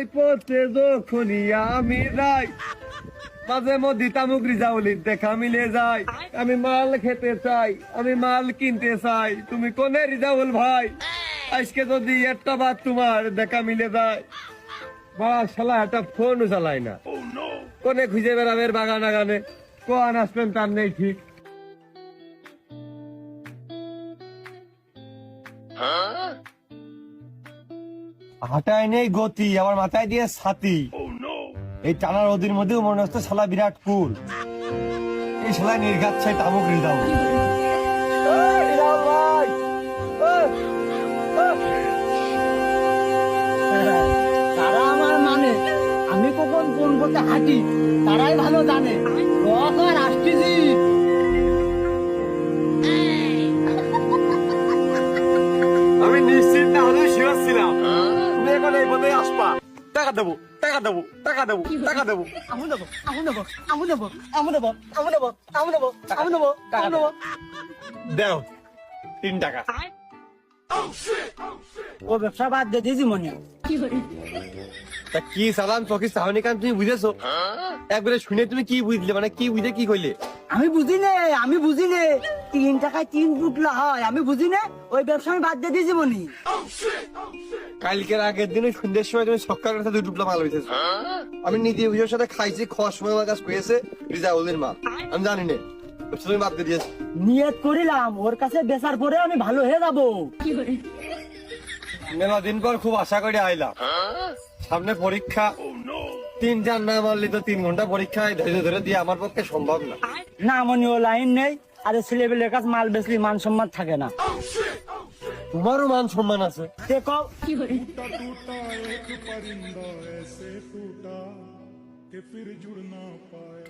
ওই পথে যখনই আমি যাই মাঝে মধ্যে তামুক রিজাউলির দেখা মিলে যায়। আমি মাল খেতে চাই, আমি মাল কিনতে চাই, তুমি কোনে রিজাউল ভাই? আজকে যদি একটা বার তোমার দেখা মিলে যায়, বা শালা একটা ফোনও চালাই না, কোনে খুঁজে বেড়াবে বাগান আগানে, কোন আসবেন তার নেই ঠিক। হাঁটায় নেই গতি, আমার মাথায় দিয়ে ছাতি। এই টানার নদীর মধ্যেও মনে হচ্ছে শালা বিরাট কুল। এই শালা নির্ঘাত ছাই তামুক রিজাউল। তারা আমার মানে আমি কখন কোন পথে হাঁটি তারাই ভালো জানে। আর আসতেছি। আমি নিশ্চিত না হলেও শিওর ছিলাম তুমি এখন এই পথে আসবা। টাকা দেবো, টাকা দেবো, টাকা দেবো, টাকা দেবো। আমি দেবো, আমি দেবো, আমি দেবো, আমি দেবো, আমি দেবো, আমি দেবো, আমি দেবো, আমি দেবো। দেও 3 টাকা। ও ব্যবসা বাদ দিয়ে দিয়েছি মনে। তা কি সালাম চকি সাহনি কান তুমি বুঝেছো? একবারে শুনে তুমি কি বুঝলে, মানে কি বুঝে কি কইলে? আমি বুঝি নে, আমি বুঝি নে 3 টাকায় 3 পুটলা হয়। আমি বুঝি নে ওই ব্যবসা আমি বাদ দিয়ে দিয়েছি মনি। কালকের আগের দিনে সন্ধ্যের সময় তুমি সকালের সাথে 2 টুকলা মাল হইতেছো। আমি নিজে বুঝের সাথে খাইছি, খাওয়ার সময় আমার কাছে কইছে রিজাউলের মাল। আমি জানি না তুমি বাদ দিয়ে দিয়েছো। নিয়ত করিলাম ওর কাছে বেচার পরে আমি ভালো হয়ে যাবো। মেলা দিন পর খুব আশা করে আইলাম, সামনে পরীক্ষা। 3 না মারলে তো 3 ঘন্টা পরীক্ষায় ধৈর্য ধরে দিয়ে আমার পক্ষে সম্ভব না। না মনি ও লাইন নেই। আরে ছেলেবেলের কাছে মাল বেচলি মান সম্মান থাকে না। তোমারও মান সম্মান আছে। তে কও टूटा टूटा एक परिंदा ऐसे टूटा कि फिर जुड़ ना पाया।